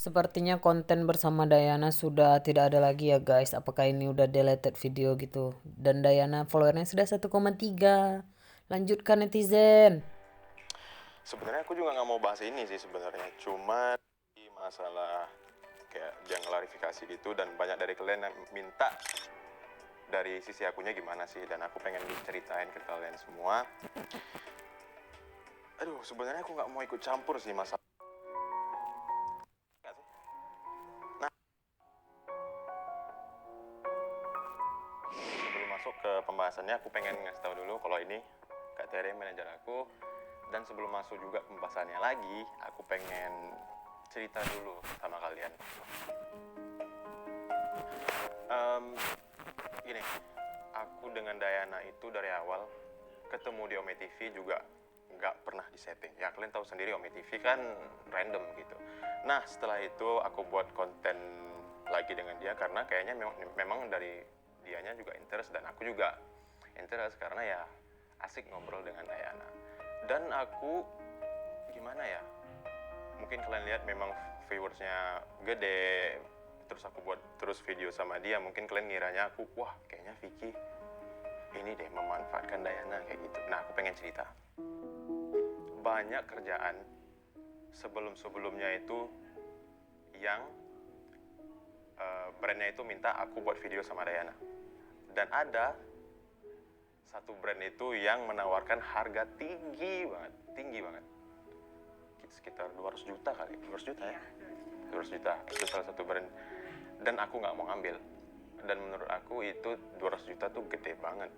Sepertinya konten bersama Dayana sudah tidak ada lagi ya guys. Apakah ini udah deleted video gitu? Dan Dayana followernya sudah 1,3. Lanjutkan netizen. Sebenarnya aku juga nggak mau bahas ini sih sebenarnya, cuma masalah kayak yang klarifikasi gitu dan banyak dari kalian yang minta dari sisi akunya gimana sih, dan aku pengen ceritain ke kalian semua. Aduh, sebenarnya aku nggak mau ikut campur sih masalah. Nah, sebelum masuk ke pembahasannya, aku pengen ngasih tahu dulu kalau ini Kak Tere manajer aku. Dan sebelum masuk juga pembahasannya lagi, aku pengen cerita dulu sama kalian. Gini, aku dengan Dayana itu dari awal ketemu di Ome TV juga nggak pernah disetting. Ya kalian tahu sendiri Ome TV kan random gitu. Nah setelah itu aku buat konten lagi dengan dia karena kayaknya memang dari dianya juga interest dan aku juga interest karena ya asik ngobrol dengan Dayana. Dan aku gimana ya? Mungkin kalian lihat memang viewersnya gede, terus aku buat terus video sama dia, mungkin kalian ngiranya aku wah kayaknya Vicky ini deh memanfaatkan Dayana kayak gitu. Nah aku pengen cerita, banyak kerjaan sebelumnya itu yang brandnya itu minta aku buat video sama Dayana, dan ada satu brand itu yang menawarkan harga tinggi banget, sekitar 200 juta kali, 200 juta ya, 200 juta itu salah satu brand, dan aku nggak mau ngambil. Dan menurut aku itu 200 juta tuh gede banget.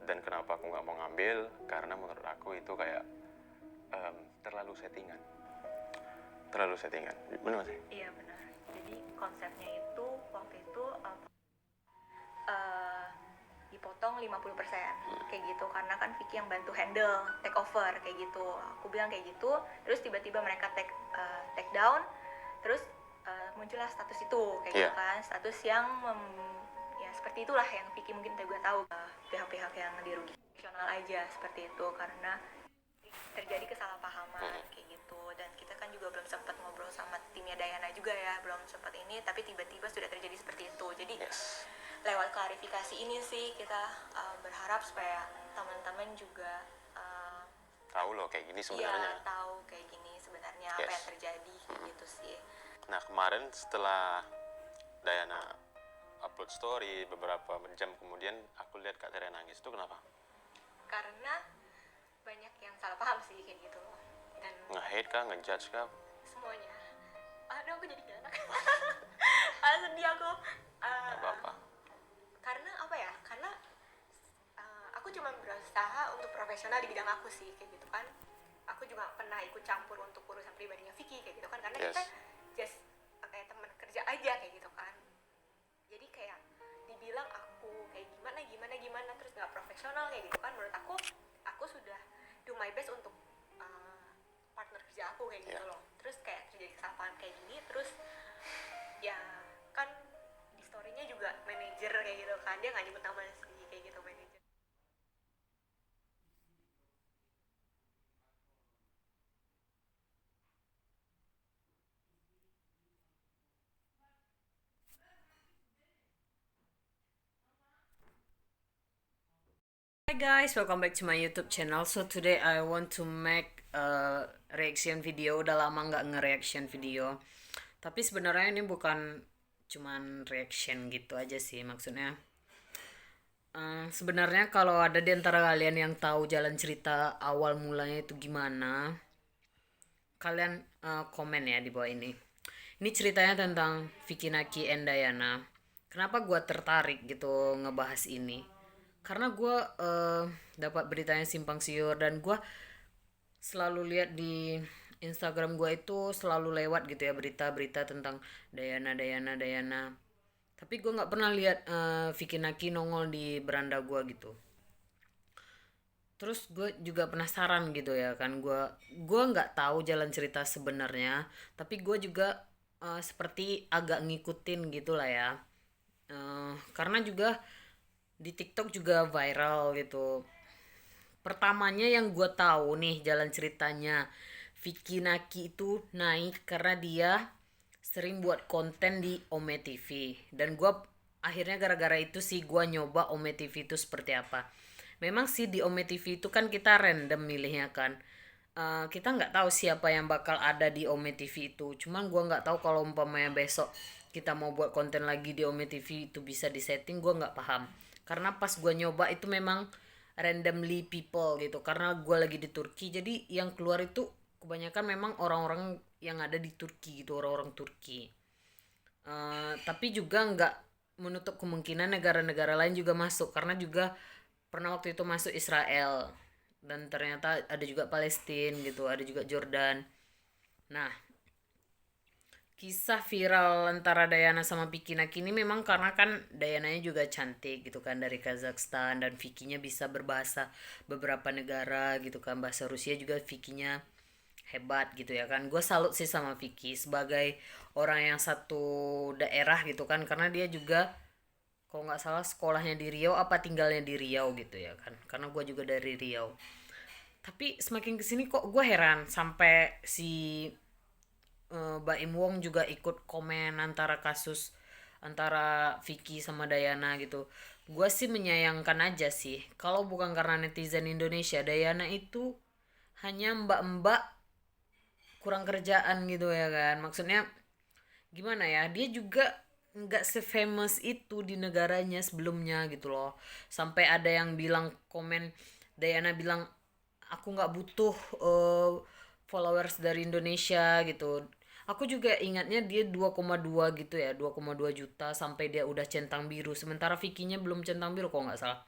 Dan kenapa aku nggak mau ngambil? Karena menurut aku itu kayak terlalu settingan. Terlalu settingan. Benar sih? Iya benar. Jadi konsepnya itu waktu itu dipotong 50% kayak gitu, karena kan Vicky yang bantu handle take over kayak gitu. Aku bilang kayak gitu, terus tiba-tiba mereka take down, terus muncullah status itu kayak gitu kan, status yang ya seperti itulah yang Vicky mungkin juga tahu, pihak-pihak yang dirugikan emosional aja seperti itu karena terjadi kesalahpahaman kayak gitu. Dan kita kan juga belum sempat ngobrol sama timnya Dayana juga ya, belum sempat ini, tapi tiba-tiba sudah terjadi seperti itu. Jadi lewat klarifikasi ini sih kita berharap supaya teman-teman juga tahu loh kayak gini sebenarnya. Iya, tahu kayak gini sebenarnya apa yang terjadi gitu sih. Nah kemarin setelah Dayana upload story beberapa jam kemudian aku lihat Kak Tere nangis, itu kenapa? Karena banyak yang salah paham sih kayak gitu, dan nge-hate kah, nge-judge kah? semuanya. Aduh aku jadi gak enak. Sedih aku. Apa-apa. Karena apa ya, karena aku cuma berusaha untuk profesional di bidang aku sih kayak gitu kan. Aku juga pernah ikut campur untuk urusan pribadinya Vicky kayak gitu kan, karena kita just kayak teman kerja aja kayak gitu kan. Jadi kayak dibilang aku kayak gimana terus nggak profesional kayak gitu kan, menurut aku sudah do my best untuk partner kerja aku kayak gitu loh. Terus kayak terjadi kesalahan kayak gini, terus ya kan di storynya juga manajer kayak gitu kan, dia nggak nyebut nama sih kayak gitu, manajer. Hi guys, welcome back to my YouTube channel. So today I want to make a reaction video. Udah lama nggak nge-reaction video. Tapi sebenarnya ini bukan cuman reaction gitu aja sih, maksudnya. Sebenarnya kalau ada di antara kalian yang tahu jalan cerita awal mulanya itu gimana, kalian komen ya di bawah ini. Ini ceritanya tentang Vicky Naki and Dayana. Kenapa gue tertarik gitu ngebahas ini? Karena gue dapat beritanya simpang siur, dan gue selalu lihat di Instagram gue itu selalu lewat gitu ya berita-berita tentang Dayana. Tapi gue nggak pernah lihat Vicky Naki nongol di beranda gue gitu. Terus gue juga penasaran gitu ya kan, gue nggak tahu jalan cerita sebenarnya, tapi gue juga seperti agak ngikutin gitulah ya. Karena juga di TikTok juga viral gitu. Pertamanya yang gue tahu nih jalan ceritanya, Vicky Naki itu naik karena dia sering buat konten di Ome TV, dan gue akhirnya gara-gara itu sih gue nyoba Ome TV itu seperti apa. Memang sih di Ome TV itu kan kita random milihnya kan. Kita nggak tahu siapa yang bakal ada di Ome TV itu. Cuman gue nggak tahu kalau umpamanya besok kita mau buat konten lagi di Ome TV itu bisa disetting, gue nggak paham. Karena pas gue nyoba itu memang randomly people gitu. Karena gue lagi di Turki, jadi yang keluar itu kebanyakan memang orang-orang yang ada di Turki gitu, orang-orang Turki. Tapi juga nggak menutup kemungkinan negara-negara lain juga masuk, karena juga pernah waktu itu masuk Israel, dan ternyata ada juga Palestina gitu, ada juga Jordan. Nah, kisah viral antara Dayana sama Vicky Naki ini memang karena kan Dayananya juga cantik gitu kan, dari Kazakhstan, dan Vicky-nya bisa berbahasa beberapa negara gitu kan, bahasa Rusia juga Vicky-nya hebat gitu ya kan. Gue salut sih sama Vicky sebagai orang yang satu daerah gitu kan, karena dia juga kalau nggak salah sekolahnya di Riau apa tinggalnya di Riau gitu ya kan, karena gue juga dari Riau. Tapi semakin kesini kok gue heran, sampai si Baim Wong juga ikut komen antara kasus antara Vicky sama Dayana gitu. Gue sih menyayangkan aja sih, kalau bukan karena netizen Indonesia, Dayana itu hanya mbak-mbak kurang kerjaan gitu ya kan. Maksudnya gimana ya, dia juga nggak se-famous itu di negaranya sebelumnya gitu loh. Sampai ada yang bilang komen, Dayana bilang aku nggak butuh followers dari Indonesia gitu. Aku juga ingatnya dia 2,2 gitu ya, 2,2 juta sampai dia udah centang biru, sementara Vicky-nya belum centang biru kok nggak salah.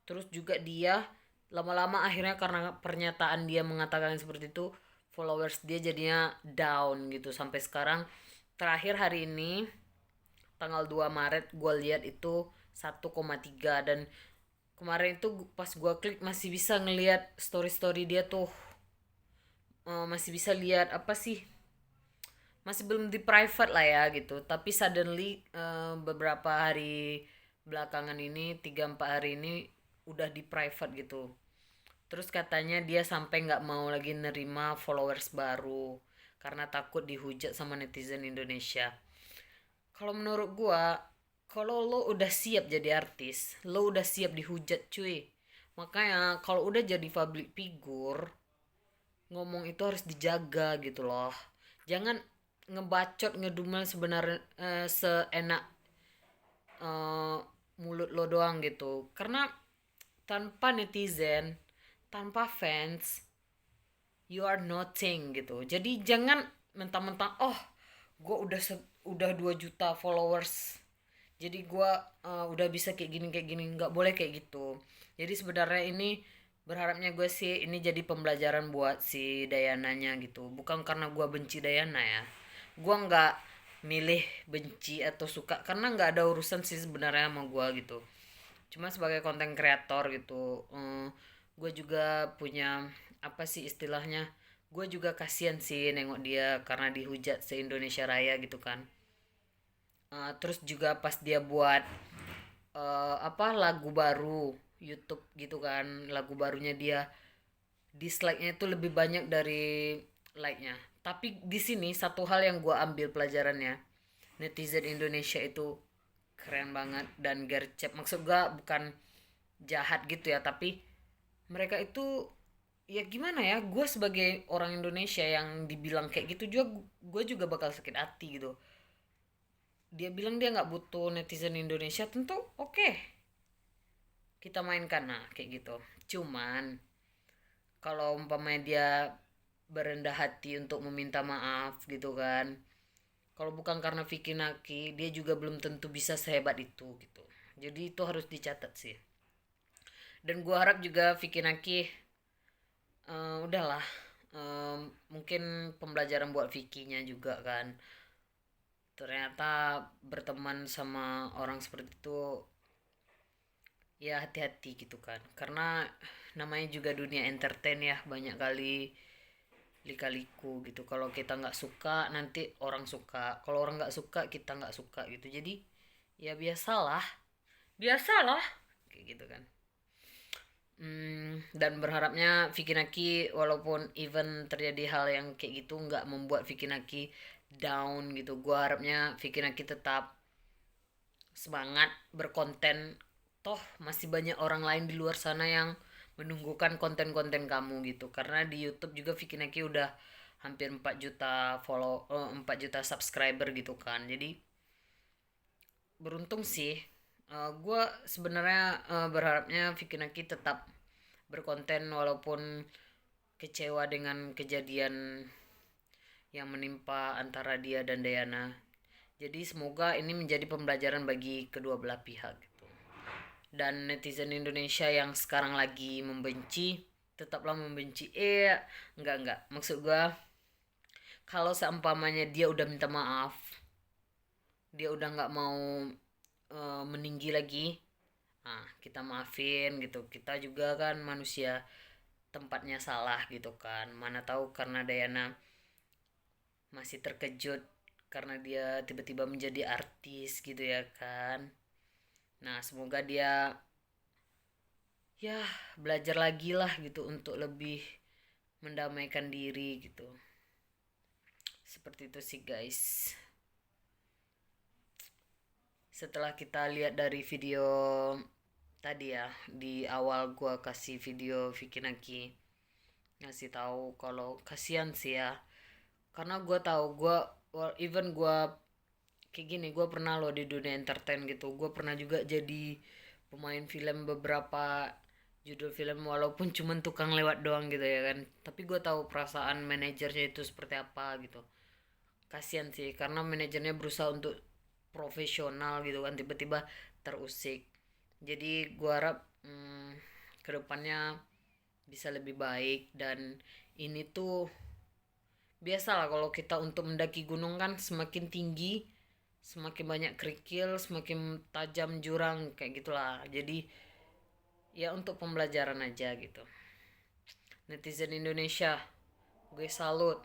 Terus juga dia lama-lama akhirnya karena pernyataan dia mengatakan seperti itu, followers dia jadinya down gitu. Sampai sekarang terakhir hari ini tanggal 2 Maret gue lihat itu 1,3, dan kemarin itu pas gue klik masih bisa ngelihat story-story dia tuh. Masih bisa lihat apa sih, masih belum di private lah ya gitu, tapi suddenly beberapa hari belakangan ini 3-4 hari ini udah di private gitu. Terus katanya dia sampai nggak mau lagi nerima followers baru karena takut dihujat sama netizen Indonesia. Kalau menurut gua, kalau lo udah siap jadi artis, lo udah siap dihujat cuy. Makanya kalau udah jadi public figure, ngomong itu harus dijaga gitu loh. Jangan ngebacot ngedumel sebenarnya seenak eh, mulut lo doang gitu. Karena tanpa netizen, tanpa fans, you are nothing gitu. Jadi jangan mentang-mentang oh gue udah 2 juta followers, jadi gue udah bisa kayak gini, nggak boleh kayak gitu. Jadi sebenarnya ini berharapnya gue sih ini jadi pembelajaran buat si Dayananya gitu, bukan karena gue benci Dayana ya. Gue nggak milih benci atau suka, karena nggak ada urusan sih sebenarnya sama gue gitu. Cuma sebagai konten kreator gitu, gue juga punya apa sih istilahnya, gue juga kasihan sih nengok dia karena dihujat se Indonesia Raya gitu kan. Terus juga pas dia buat apa lagu baru YouTube gitu kan, lagu barunya dia dislike-nya itu lebih banyak dari like-nya. Tapi di sini satu hal yang gue ambil pelajarannya, netizen Indonesia itu keren banget dan gercep. Maksud gue bukan jahat gitu ya, tapi mereka itu ya gimana ya, gue sebagai orang Indonesia yang dibilang kayak gitu juga, gue juga bakal sakit hati gitu. Dia bilang dia nggak butuh netizen Indonesia, tentu oke, kita mainkan nah kayak gitu. Cuman kalau umpamanya dia berendah hati untuk meminta maaf gitu kan, kalau bukan karena Vicky Naki dia juga belum tentu bisa sehebat itu gitu. Jadi itu harus dicatat sih. Dan gue harap juga Vicky Naki udahlah, mungkin pembelajaran buat Vicky-nya juga kan. Ternyata berteman sama orang seperti itu ya hati-hati gitu kan, karena namanya juga dunia entertain ya, banyak kali lika-liku gitu. Kalau kita nggak suka nanti orang suka, kalau orang nggak suka kita nggak suka gitu. Jadi ya biasalah, biasalah kayak gitu kan. Dan berharapnya Vicky Naki walaupun even terjadi hal yang kayak gitu nggak membuat Vicky Naki down gitu. Gue harapnya Vicky Naki tetap semangat berkonten, toh masih banyak orang lain di luar sana yang menunggukan konten-konten kamu gitu. Karena di YouTube juga Vicky Naki udah hampir 4 juta 4 juta subscriber gitu kan. Jadi beruntung sih. Gue sebenarnya berharapnya Vicky Naki tetap berkonten walaupun kecewa dengan kejadian yang menimpa antara dia dan Dayana. Jadi semoga ini menjadi pembelajaran bagi kedua belah pihak gitu. Dan netizen Indonesia yang sekarang lagi membenci, tetaplah membenci. Enggak. Maksud gue, kalau seumpamanya dia udah minta maaf, dia udah nggak mau meninggi lagi, nah kita maafin gitu. Kita juga kan manusia, tempatnya salah gitu kan. Mana tahu karena Dayana masih terkejut karena dia tiba-tiba menjadi artis gitu ya kan. Nah semoga dia ya belajar lagi lah gitu untuk lebih mendamaikan diri gitu. Seperti itu sih guys. Setelah kita lihat dari video tadi ya, di awal gua kasih video Vicky Naki ngasih tahu kalau kasihan sih ya, karena gue tahu even gue kayak gini, gue pernah loh di dunia entertain gitu. Gue pernah juga jadi pemain film beberapa judul film walaupun cuman tukang lewat doang gitu ya kan. Tapi gue tahu perasaan manajernya itu seperti apa gitu. Kasian sih karena manajernya berusaha untuk profesional gitu kan, tiba-tiba terusik. Jadi gue harap kedepannya bisa lebih baik. Dan ini tuh biasalah kalau kita untuk mendaki gunung kan, semakin tinggi semakin banyak kerikil, semakin tajam jurang kayak gitulah. Jadi ya untuk pembelajaran aja gitu. Netizen Indonesia, gue salut.